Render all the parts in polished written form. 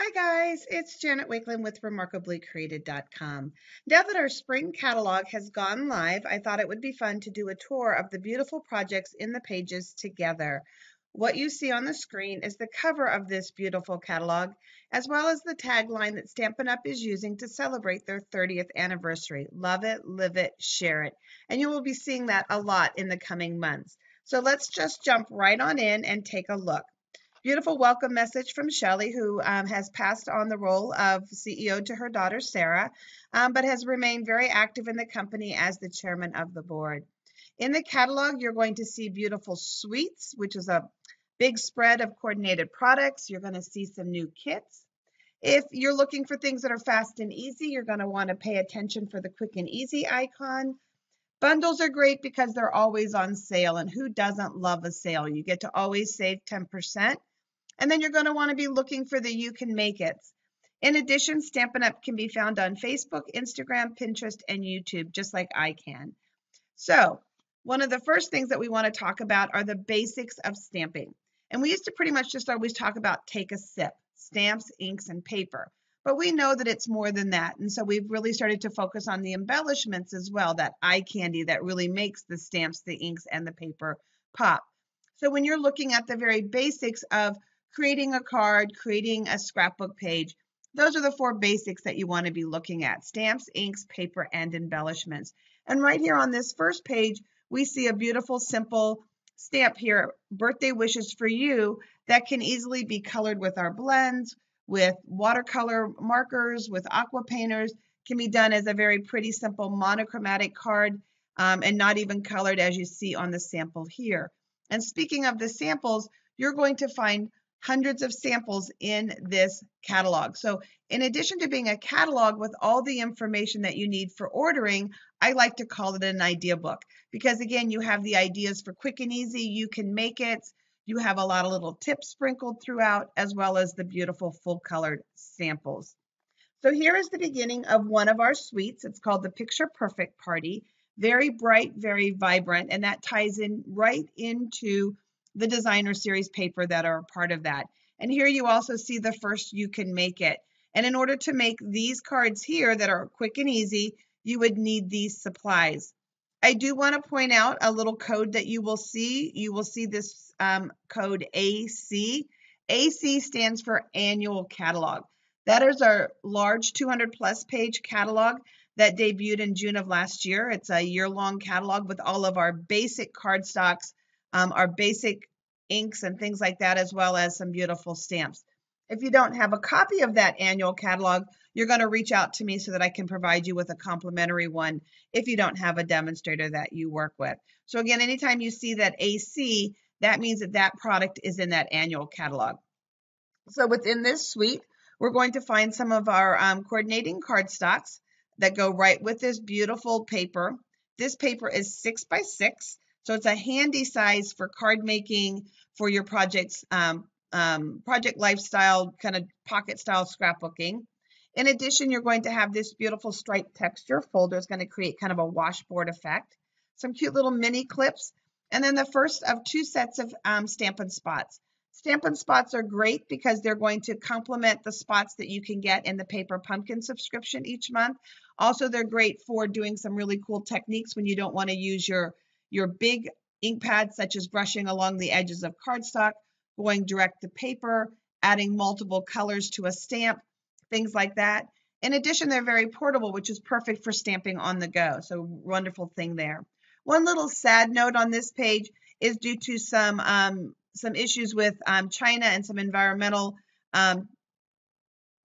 Hi guys, it's Janet Wakeland with remarkablycreated.com. Now that our spring catalog has gone live, I thought it would be fun to do a tour of the beautiful projects in the pages together. What you see on the screen is the cover of this beautiful catalog, as well as the tagline that Stampin' Up! Is using to celebrate their 30th anniversary. Love it, live it, share it. And you will be seeing that a lot in the coming months. So let's just jump right on in and take a look. Beautiful welcome message from Shelley, who has passed on the role of CEO to her daughter, Sarah, but has remained very active in the company as the chairman of the board. In the catalog, you're going to see beautiful suites, which is a big spread of coordinated products. You're going to see some new kits. If you're looking for things that are fast and easy, you're going to want to pay attention for the quick and easy icon. Bundles are great because they're always on sale, and who doesn't love a sale? You get to always save 10%. And then you're going to want to be looking for the You Can Make It. In addition, Stampin' Up! Can be found on Facebook, Instagram, Pinterest, and YouTube, just like I can. So one of the first things that we want to talk about are the basics of stamping. And we used to pretty much just always talk about take a sip, stamps, inks, and paper. But we know that it's more than that. And so we've really started to focus on the embellishments as well, that eye candy that really makes the stamps, the inks, and the paper pop. So when you're looking at the very basics of creating a card, creating a scrapbook page, those are the four basics that you want to be looking at: stamps, inks, paper, and embellishments. And right here on this first page, we see a beautiful, simple stamp here, birthday wishes for you, that can easily be colored with our blends, with watercolor markers, with aqua painters, can be done as a very pretty, simple monochromatic card, and not even colored, as you see on the sample here. And speaking of the samples, you're going to find hundreds of samples in this catalog. So in addition to being a catalog with all the information that you need for ordering, I like to call it an idea book, because again, you have the ideas for quick and easy, you can make it. You have a lot of little tips sprinkled throughout, as well as the beautiful full colored samples. So here is the beginning of one of our suites. It's called the Picture Perfect Party. Very bright, very vibrant, and that ties in right into the designer series paper that are a part of that. And here you also see the first You Can Make It. And in order to make these cards here that are quick and easy, you would need these supplies. I do want to point out a little code that you will see. You will see this code AC. AC stands for Annual Catalog. That is our large 200+ page catalog that debuted in June of last year. It's a year-long catalog with all of our basic cardstocks, our basic inks and things like that, as well as some beautiful stamps. If you don't have a copy of that annual catalog, you're going to reach out to me so that I can provide you with a complimentary one if you don't have a demonstrator that you work with. So again, anytime you see that AC, that means that that product is in that annual catalog. So within this suite, we're going to find some of our coordinating cardstocks that go right with this beautiful paper. This paper is 6 by 6. So it's a handy size for card making, for your projects, project lifestyle, kind of pocket style scrapbooking. In addition, you're going to have this beautiful striped texture folder. It's going to create kind of a washboard effect. Some cute little mini clips. And then the first of 2 sets of Stampin' Spots. Stampin' Spots are great because they're going to complement the spots that you can get in the Paper Pumpkin subscription each month. Also, they're great for doing some really cool techniques when you don't want to use your big ink pads, such as brushing along the edges of cardstock, going direct to paper, adding multiple colors to a stamp, things like that. In addition, they're very portable, which is perfect for stamping on the go. So wonderful thing there. One little sad note on this page is due to some issues with China and some environmental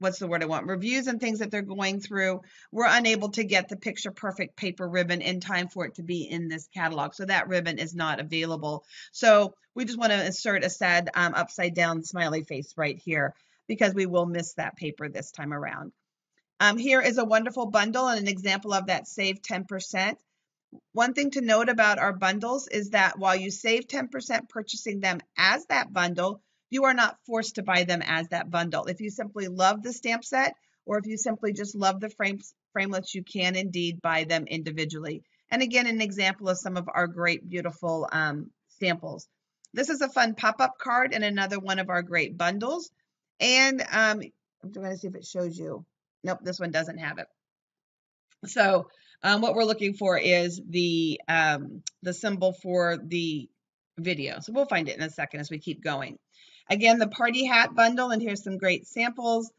reviews and things that they're going through. We're unable to get the Picture Perfect paper ribbon in time for it to be in this catalog. So that ribbon is not available. So we just want to insert a sad upside down smiley face right here, because we will miss that paper this time around. Here is a wonderful bundle and an example of that save 10%. One thing to note about our bundles is that while you save 10% purchasing them as that bundle, you are not forced to buy them as that bundle. If you simply love the stamp set, or if you simply just love the framelets, you can indeed buy them individually. And again, an example of some of our great, beautiful samples. This is a fun pop-up card and another one of our great bundles. And I'm going to see if it shows you. Nope, this one doesn't have it. So what we're looking for is the symbol for the video. So we'll find it in a second as we keep going. Again, the party hat bundle, and here's some great samples.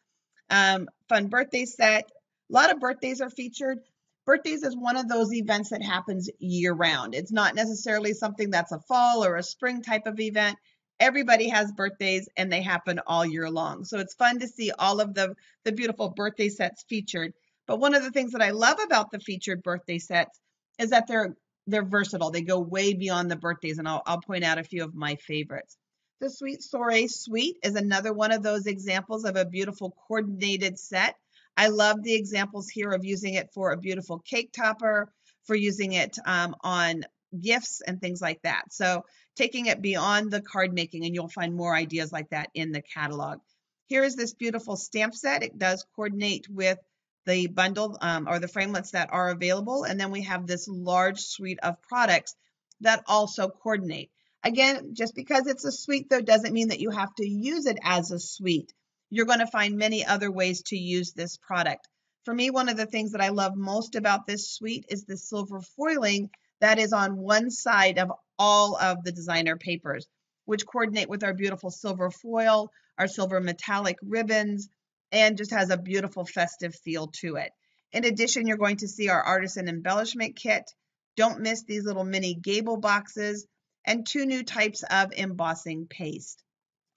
Fun birthday set. A lot of birthdays are featured. Birthdays is one of those events that happens year round. It's not necessarily something that's a fall or a spring type of event. Everybody has birthdays and they happen all year long. So it's fun to see all of the beautiful birthday sets featured. But one of the things that I love about the featured birthday sets is that they're versatile. They go way beyond the birthdays, and I'll point out a few of my favorites. The Sweet Soiree Suite is another one of those examples of a beautiful coordinated set. I love the examples here of using it for a beautiful cake topper, for using it on gifts and things like that. So taking it beyond the card making, and you'll find more ideas like that in the catalog. Here is this beautiful stamp set. It does coordinate with the bundle or the framelits that are available. And then we have this large suite of products that also coordinate. Again, just because it's a suite, though, doesn't mean that you have to use it as a suite. You're going to find many other ways to use this product. For me, one of the things that I love most about this suite is the silver foiling that is on one side of all of the designer papers, which coordinate with our beautiful silver foil, our silver metallic ribbons, and just has a beautiful festive feel to it. In addition, you're going to see our artisan embellishment kit. Don't miss these little mini gable boxes and 2 new types of embossing paste.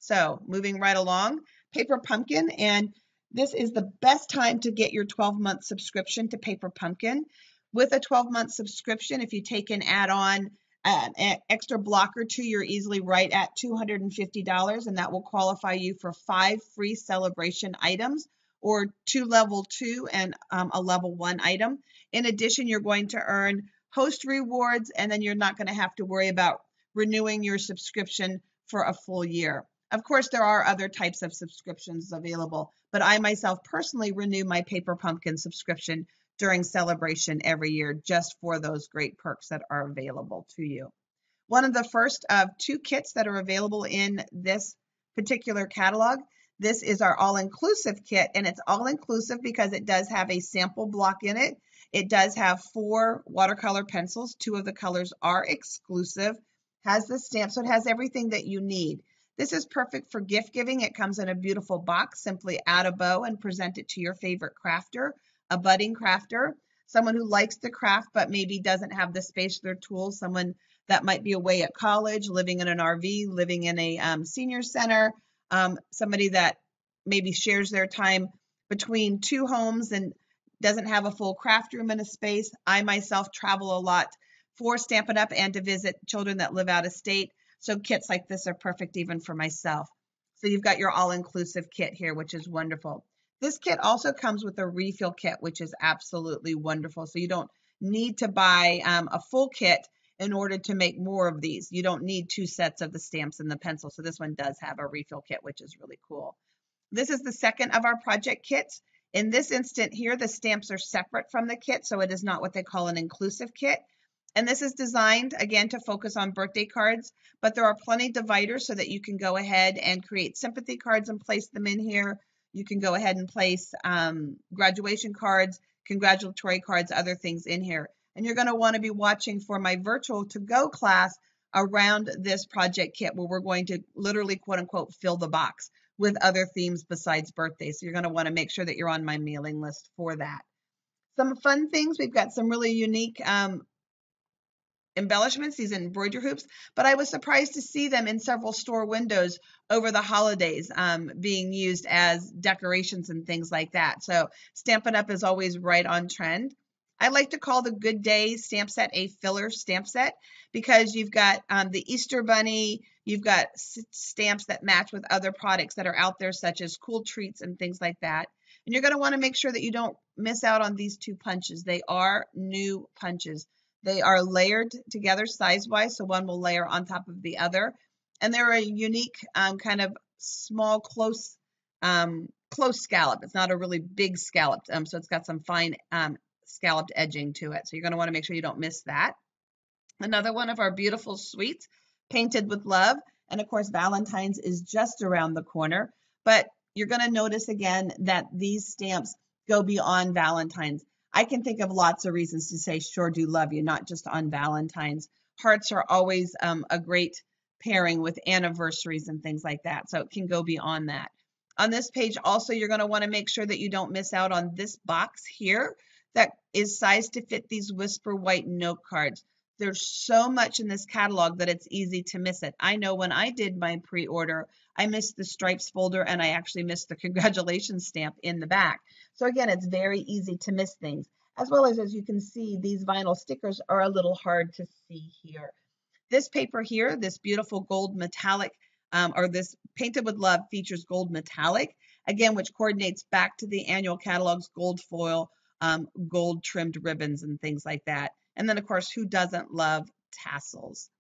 So moving right along, Paper Pumpkin, and this is the best time to get your 12-month subscription to Paper Pumpkin. With a 12-month subscription, if you take an add-on, an extra block or two, you're easily right at $250, and that will qualify you for 5 free celebration items, or 2 level 2 and a level 1 item. In addition, you're going to earn host rewards, and then you're not going to have to worry about renewing your subscription for a full year. Of course, there are other types of subscriptions available, but I myself personally renew my Paper Pumpkin subscription during celebration every year just for those great perks that are available to you. One of the first of 2 kits that are available in this particular catalog, this is our all-inclusive kit, and it's all-inclusive because it does have a sample block in it. It does have 4 watercolor pencils. 2 of the colors are exclusive, has the stamp, so it has everything that you need. This is perfect for gift giving. It comes in a beautiful box. Simply add a bow and present it to your favorite crafter, a budding crafter, someone who likes to craft but maybe doesn't have the space for their tools, someone that might be away at college, living in an RV, living in a senior center, somebody that maybe shares their time between 2 homes and doesn't have a full craft room in a space. I myself travel a lot for Stampin' Up! And to visit children that live out of state. So kits like this are perfect even for myself. So you've got your all-inclusive kit here, which is wonderful. This kit also comes with a refill kit, which is absolutely wonderful. So you don't need to buy a full kit in order to make more of these. You don't need 2 sets of the stamps and the pencil. So this one does have a refill kit, which is really cool. This is the second of our project kits. In this instant here, the stamps are separate from the kit, so it is not what they call an inclusive kit. And this is designed, again, to focus on birthday cards, but there are plenty of dividers so that you can go ahead and create sympathy cards and place them in here. You can go ahead and place graduation cards, congratulatory cards, other things in here. And you're going to want to be watching for my virtual to-go class around this project kit, where we're going to literally, quote unquote, fill the box with other themes besides birthdays. So you're going to want to make sure that you're on my mailing list for that. Some fun things. We've got some really unique embellishments, these embroidery hoops, but I was surprised to see them in several store windows over the holidays being used as decorations and things like that. So Stampin' Up! Is always right on trend. I like to call the Good Day stamp set a filler stamp set because you've got the Easter Bunny, you've got stamps that match with other products that are out there, such as Cool Treats and things like that. And you're going to want to make sure that you don't miss out on these 2 punches. They are new punches. They are layered together size-wise, so one will layer on top of the other. And they're a unique kind of small, close scallop. It's not a really big scallop, so it's got some fine scalloped edging to it. So you're going to want to make sure you don't miss that. Another one of our beautiful suites, Painted with Love. And of course, Valentine's is just around the corner. But you're going to notice again that these stamps go beyond Valentine's. I can think of lots of reasons to say sure do love you, not just on Valentine's. Hearts are always a great pairing with anniversaries and things like that, so it can go beyond that. On this page also, you're going to want to make sure that you don't miss out on this box here that is sized to fit these Whisper White note cards. There's so much in this catalog that it's easy to miss it. I know when I did my pre-order, I missed the stripes folder and I actually missed the congratulations stamp in the back. So again, it's very easy to miss things. As well as you can see, these vinyl stickers are a little hard to see here. This paper here, this beautiful gold metallic, or this Painted with Love features gold metallic, again, which coordinates back to the annual catalog's gold foil, gold trimmed ribbons and things like that. And then, of course, who doesn't love tassels?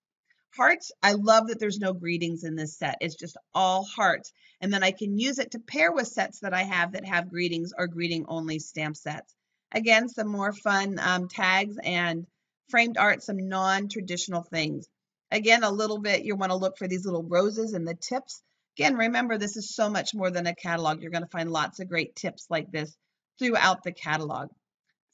Hearts, I love that there's no greetings in this set. It's just all hearts. And then I can use it to pair with sets that I have that have greetings or greeting only stamp sets. Again, some more fun tags and framed art, some non-traditional things. Again, a little bit, you want to look for these little roses and the tips. Again, remember, this is so much more than a catalog. You're going to find lots of great tips like this throughout the catalog.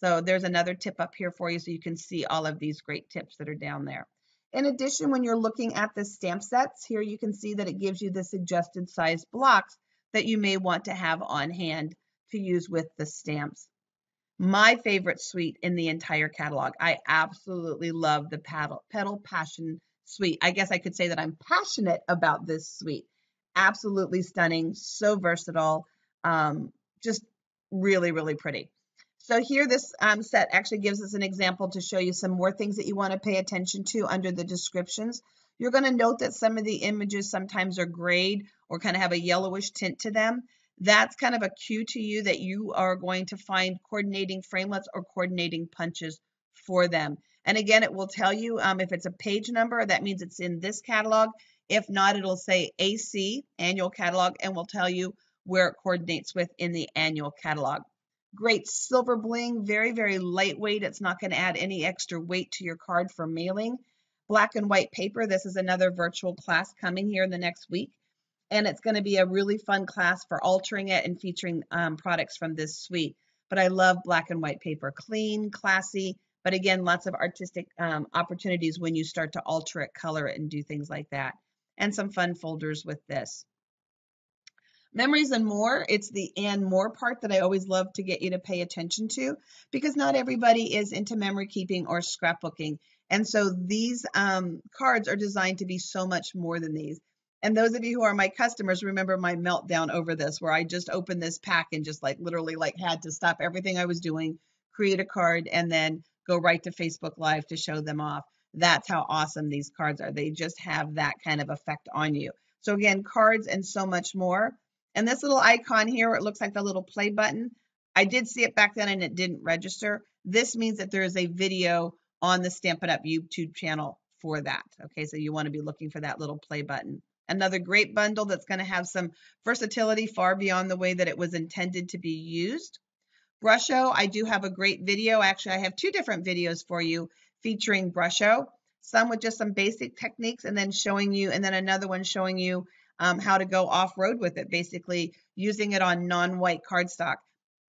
So there's another tip up here for you so you can see all of these great tips that are down there. In addition, when you're looking at the stamp sets, here you can see that it gives you the suggested size blocks that you may want to have on hand to use with the stamps. My favorite suite in the entire catalog. I absolutely love the Petal Passion suite. I guess I could say that I'm passionate about this suite. Absolutely stunning, so versatile, just really, really pretty. So here this set actually gives us an example to show you some more things that you want to pay attention to under the descriptions. You're going to note that some of the images sometimes are grayed or kind of have a yellowish tint to them. That's kind of a cue to you that you are going to find coordinating framelits or coordinating punches for them. And again, it will tell you if it's a page number, that means it's in this catalog. If not, it'll say AC, annual catalog, and will tell you where it coordinates with in the annual catalog. Great silver bling, very, very lightweight. It's not going to add any extra weight to your card for mailing. Black and white paper. This is another virtual class coming here in the next week. And it's going to be a really fun class for altering it and featuring products from this suite. But I love black and white paper. Clean, classy, but again, lots of artistic opportunities when you start to alter it, color it, and do things like that. And some fun folders with this. Memories and more, it's the and more part that I always love to get you to pay attention to because not everybody is into memory keeping or scrapbooking. And so these cards are designed to be so much more than these. And those of you who are my customers remember my meltdown over this where I just opened this pack and just literally had to stop everything I was doing, create a card, and then go right to Facebook Live to show them off. That's how awesome these cards are. They just have that kind of effect on you. So again, cards and so much more. And this little icon here, it looks like the little play button. I did see it back then and it didn't register. This means that there is a video on the Stampin' Up! YouTube channel for that. Okay, so you want to be looking for that little play button. Another great bundle that's going to have some versatility far beyond the way that it was intended to be used. Brusho, I do have a great video. Actually, I have two different videos for you featuring Brusho. Some with just some basic techniques and then showing you, and then another one showing you how to go off-road with it, basically using it on non-white cardstock.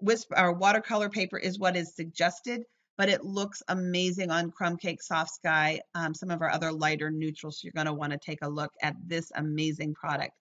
Watercolor paper is what is suggested, but it looks amazing on Crumb Cake, Soft Sky, some of our other lighter neutrals. So you're going to want to take a look at this amazing product.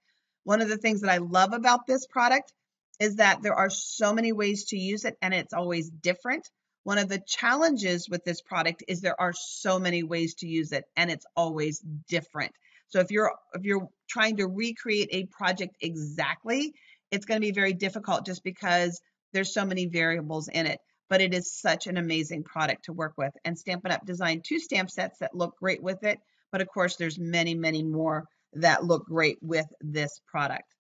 One of the things that I love about this product is that there are so many ways to use it and it's always different. One of the challenges with this product is there are so many ways to use it and it's always different. So if you're trying to recreate a project exactly, it's going to be very difficult just because there's so many variables in it. But it is such an amazing product to work with. And Stampin' Up! Designed two stamp sets that look great with it. But of course, there's many, many more that look great with this product.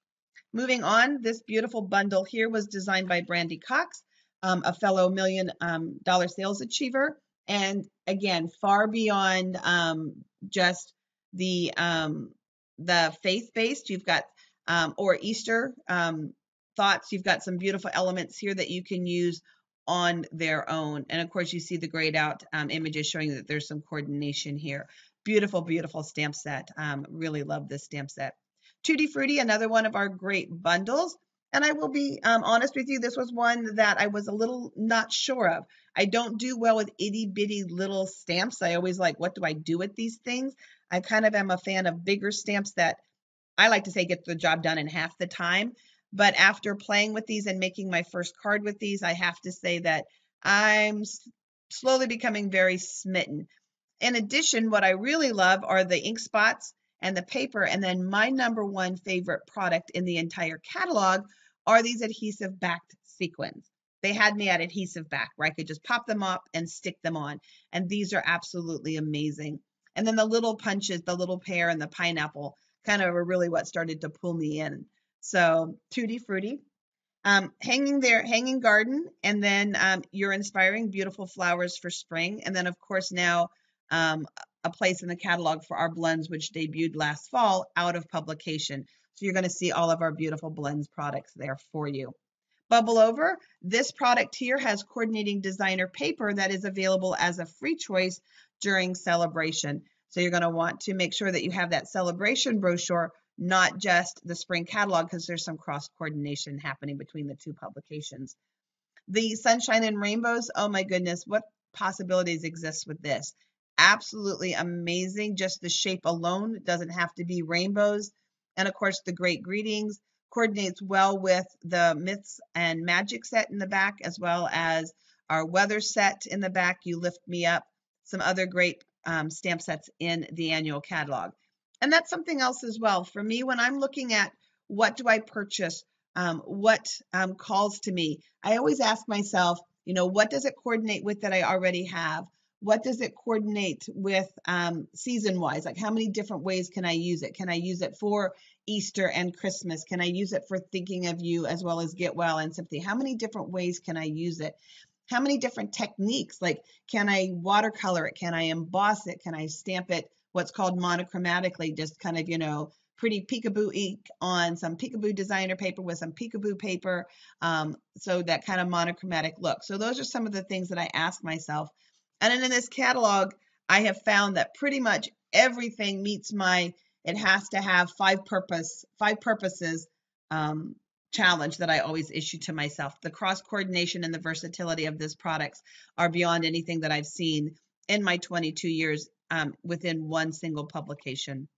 Moving on, this beautiful bundle here was designed by Brandy Cox, a fellow $1 million sales achiever. And again, far beyond just the faith-based. You've got or Easter thoughts. You've got some beautiful elements here that you can use on their own. And of course, you see the grayed out images showing that there's some coordination here. Beautiful, beautiful stamp set. Really love this stamp set. Tutti Frutti, another one of our great bundles. And I will be honest with you, this was one that I was a little not sure of. I don't do well with itty bitty little stamps. I always like, what do I do with these things? I kind of am a fan of bigger stamps that I like to say get the job done in half the time. But after playing with these and making my first card with these, I have to say that I'm slowly becoming very smitten. In addition, what I really love are the ink spots and the paper. And then my number one favorite product in the entire catalog are these adhesive backed sequins. They had me at adhesive back where I could just pop them up and stick them on. And these are absolutely amazing. And then the little punches, the little pear and the pineapple kind of are really what started to pull me in. So tutti frutti. Hanging there, hanging garden, and then you're inspiring beautiful flowers for spring. And then, of course, now um, a place in the catalog for our blends, which debuted last fall out of publication. So you're going to see all of our beautiful blends products there for you. Bubble over. This product here has coordinating designer paper that is available as a free choice during celebration. So you're going to want to make sure that you have that celebration brochure, not just the spring catalog, because there's some cross coordination happening between the two publications. The sunshine and rainbows, oh my goodness, what possibilities exist with this? Absolutely amazing. Just the shape alone, it doesn't have to be rainbows. And of course, the great greetings coordinates well with the myths and magic set in the back, as well as our weather set in the back. You lift me up, some other great stamp sets in the annual catalog. And that's something else as well. For me, when I'm looking at what do I purchase, what calls to me, I always ask myself, what does it coordinate with that I already have? What does it coordinate with season wise? Like how many different ways can I use it? Can I use it for Easter and Christmas? Can I use it for thinking of you as well as get well and sympathy? How many different ways can I use it? How many different techniques? Like, can I watercolor it? Can I emboss it? Can I stamp it what's called monochromatically, just kind of, pretty peekaboo ink on some peekaboo designer paper with some peekaboo paper, so that kind of monochromatic look. So those are some of the things that I ask myself. And then in this catalog, I have found that pretty much everything meets it has to have five purposes challenge that I always issue to myself. The cross coordination and the versatility of this products are beyond anything that I've seen in my 22 years within one single publication.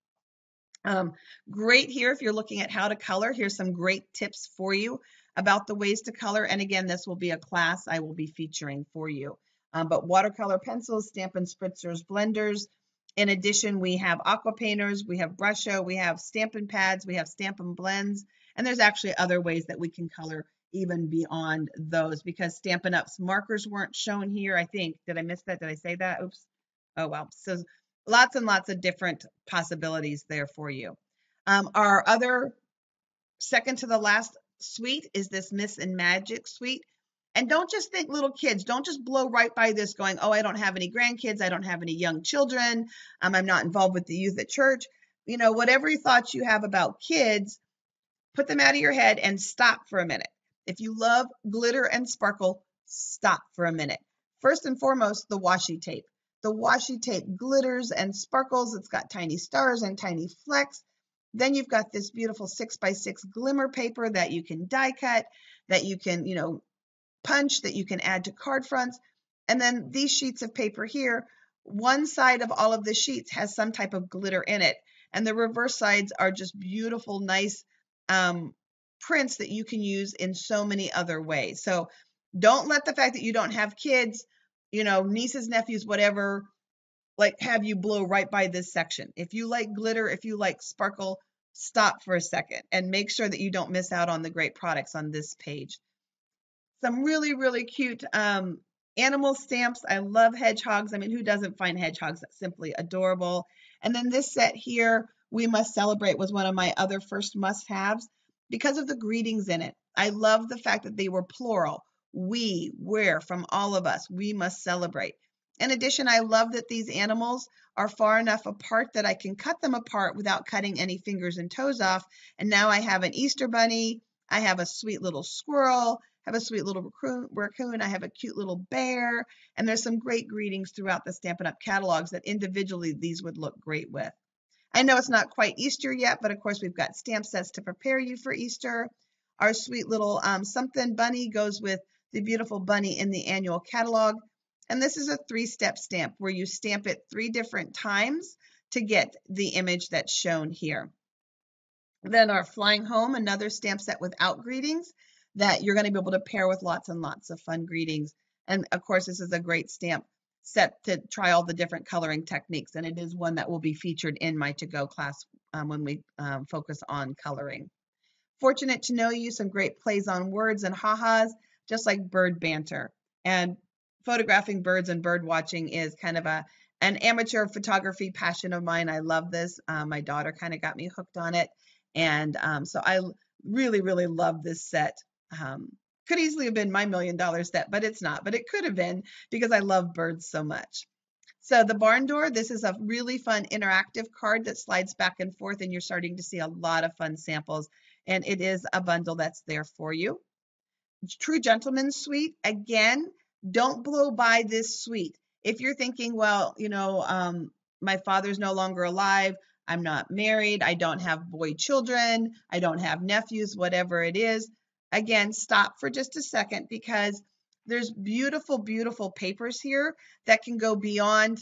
Great here if you're looking at how to color. Here's some great tips for you about the ways to color. And again, this will be a class I will be featuring for you. But watercolor pencils, Stampin' Spritzers, blenders. In addition, we have aqua painters, we have Brusho, we have Stampin' pads, we have Stampin' blends, and there's actually other ways that we can color even beyond those, because Stampin' Up's markers weren't shown here, I think. Did I miss that? Did I say that? Oops. Oh, well. So lots and lots of different possibilities there for you. Our other second to the last suite is this Myths and Magic suite. And don't just think little kids. Don't just blow right by this going, oh, I don't have any grandkids. I don't have any young children. I'm not involved with the youth at church. Whatever thoughts you have about kids, put them out of your head and stop for a minute. If you love glitter and sparkle, stop for a minute. First and foremost, the washi tape. The washi tape glitters and sparkles. It's got tiny stars and tiny flecks. Then you've got this beautiful 6x6 glimmer paper that you can die cut, that you can, punch, that you can add to card fronts. And then these sheets of paper here, one side of all of the sheets has some type of glitter in it. And the reverse sides are just beautiful, nice prints that you can use in so many other ways. So don't let the fact that you don't have kids, nieces, nephews, whatever, have you blow right by this section. If you like glitter, if you like sparkle, stop for a second and make sure that you don't miss out on the great products on this page. Some really, really cute animal stamps. I love hedgehogs. I mean, who doesn't find hedgehogs simply adorable? And then this set here, We Must Celebrate, was one of my other first must-haves because of the greetings in it. I love the fact that they were plural. We, we're, from all of us, we must celebrate. In addition, I love that these animals are far enough apart that I can cut them apart without cutting any fingers and toes off. And now I have an Easter bunny, I have a sweet little squirrel, I have a sweet little raccoon, I have a cute little bear, and there's some great greetings throughout the Stampin' Up! Catalogs that individually these would look great with. I know it's not quite Easter yet, but of course we've got stamp sets to prepare you for Easter. Our sweet little something bunny goes with the beautiful bunny in the annual catalog. And this is a 3-step stamp where you stamp it 3 different times to get the image that's shown here. Then our Flying Home, another stamp set without greetings that you're going to be able to pair with lots and lots of fun greetings. And of course, this is a great stamp set to try all the different coloring techniques. And it is one that will be featured in my to-go class when we focus on coloring. Fortunate to know you, some great plays on words and ha-has, just like bird banter. And photographing birds and bird watching is kind of an amateur photography passion of mine. I love this. My daughter kind of got me hooked on it. And so I really, really love this set. Could easily have been my $1 million set, but it's not. But it could have been because I love birds so much. So the barn door, this is a really fun interactive card that slides back and forth, and you're starting to see a lot of fun samples. And it is a bundle that's there for you. True Gentleman's Suite, again, don't blow by this suite. If you're thinking, well, you know, my father's no longer alive, I'm not married, I don't have boy children, I don't have nephews, whatever it is, again, stop for just a second because there's beautiful, beautiful papers here that can go beyond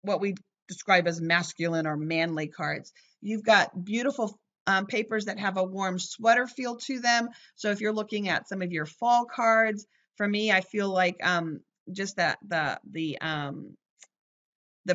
what we describe as masculine or manly cards. You've got beautiful papers that have a warm sweater feel to them. So if you're looking at some of your fall cards, for me, I feel like just that the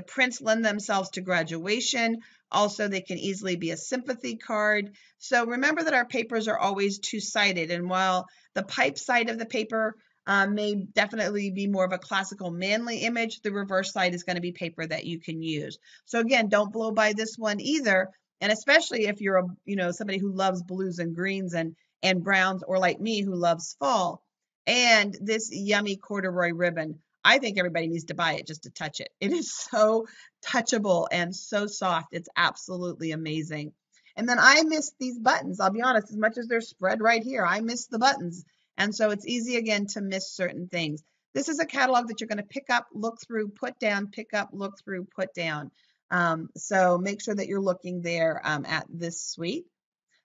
prints lend themselves to graduation. Also, they can easily be a sympathy card. So remember that our papers are always two-sided. And while the pipe side of the paper may definitely be more of a classical manly image, the reverse side is going to be paper that you can use. So again, don't blow by this one either. And especially if you're somebody who loves blues and greens and browns, or like me who loves fall. And this yummy corduroy ribbon, I think everybody needs to buy it just to touch it. It is so touchable and so soft. It's absolutely amazing. And then I miss these buttons. I'll be honest, as much as they're spread right here, I miss the buttons. And so it's easy, again, to miss certain things. This is a catalog that you're going to pick up, look through, put down, pick up, look through, put down. So make sure that you're looking there at this suite.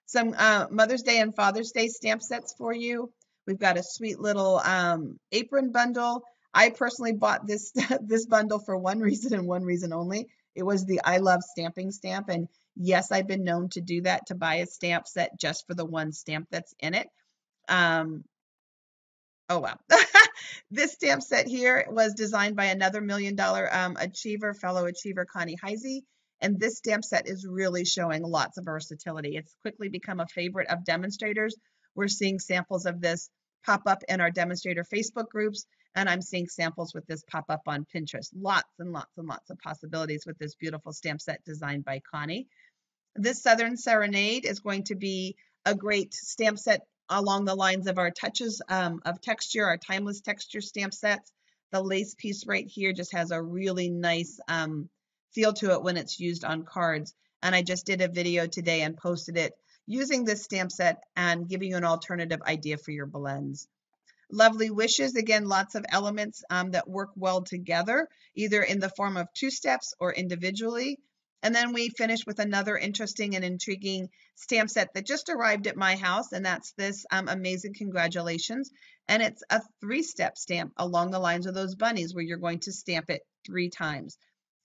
Some Mother's Day and Father's Day stamp sets for you. We've got a sweet little apron bundle. I personally bought this this bundle for one reason and one reason only. It was the I Love Stamping stamp. And yes, I've been known to do that, to buy a stamp set just for the one stamp that's in it. Oh, wow. This stamp set here was designed by another $1 million fellow achiever, Connie Heisey. And this stamp set is really showing lots of versatility. It's quickly become a favorite of demonstrators. We're seeing samples of this pop up in our demonstrator Facebook groups, and I'm seeing samples with this pop up on Pinterest. Lots and lots and lots of possibilities with this beautiful stamp set designed by Connie. This Southern Serenade is going to be a great stamp set along the lines of our touches of texture, our timeless texture stamp sets. The lace piece right here just has a really nice feel to it when it's used on cards. And I just did a video today and posted it using this stamp set and giving you an alternative idea for your blends. Lovely Wishes, again, lots of elements that work well together, either in the form of 2 steps or individually. And then we finish with another interesting and intriguing stamp set that just arrived at my house, and that's this Amazing Congratulations. And it's a 3-step stamp along the lines of those bunnies where you're going to stamp it 3 times.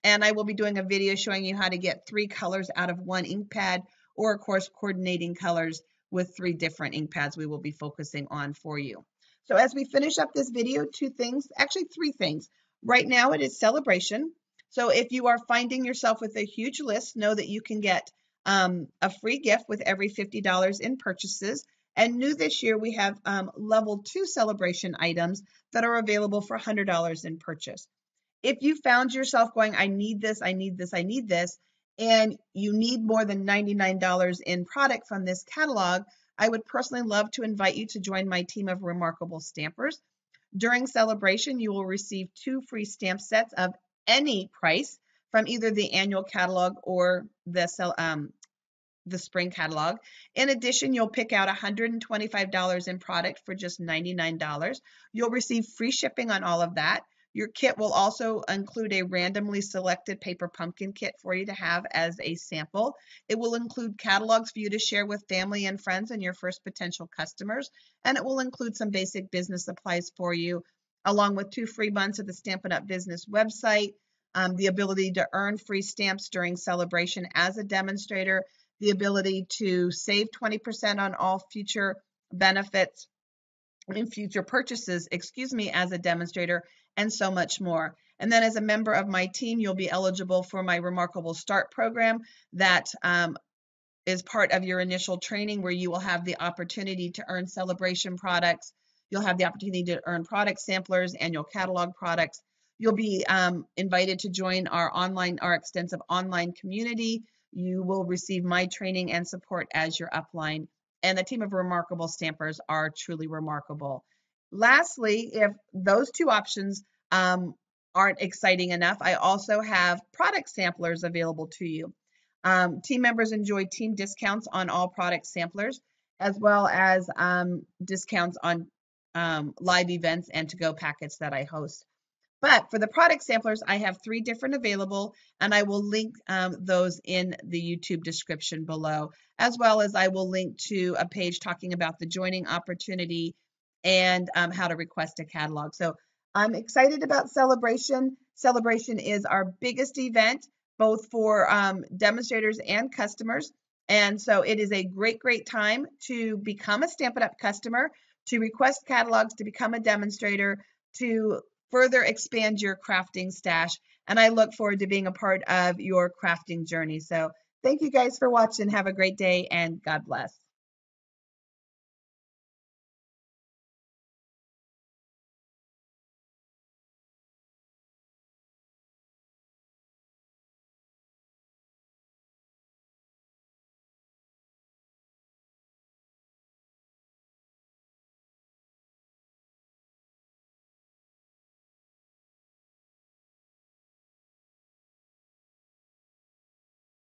And I will be doing a video showing you how to get 3 colors out of 1 ink pad, or of course coordinating colors with 3 different ink pads we will be focusing on for you. So as we finish up this video, 2 things, actually 3 things. Right now it is celebration. So if you are finding yourself with a huge list, know that you can get a free gift with every $50 in purchases. And new this year, we have level 2 celebration items that are available for $100 in purchase. If you found yourself going, I need this, I need this, I need this, and you need more than $99 in product from this catalog, I would personally love to invite you to join my team of remarkable stampers. During celebration, you will receive 2 free stamp sets of any price from either the annual catalog or the spring catalog. In addition, you'll pick out $125 in product for just $99. You'll receive free shipping on all of that. Your kit will also include a randomly selected paper pumpkin kit for you to have as a sample. It will include catalogs for you to share with family and friends and your first potential customers. And it will include some basic business supplies for you, along with 2 free months of the Stampin' Up! Business website, the ability to earn free stamps during celebration as a demonstrator, the ability to save 20% on all future benefits in future purchases, as a demonstrator, and so much more. And then as a member of my team, you'll be eligible for my Remarkable Start program that is part of your initial training, where you will have the opportunity to earn celebration products. You'll have the opportunity to earn product samplers, annual catalog products. You'll be invited to join our extensive online community. You will receive my training and support as your upline. And the team of remarkable stampers are truly remarkable. Lastly, if those 2 options aren't exciting enough, I also have product samplers available to you. Team members enjoy team discounts on all product samplers, as well as discounts on live events and to-go packets that I host. But for the product samplers, I have 3 different available, and I will link those in the YouTube description below, as well as I will link to a page talking about the joining opportunity and how to request a catalog. So I'm excited about Celebration. Celebration is our biggest event, both for demonstrators and customers. And so it is a great, great time to become a Stampin' Up! Customer, to request catalogs, to become a demonstrator, to further expand your crafting stash. And I look forward to being a part of your crafting journey. So thank you guys for watching. Have a great day and God bless.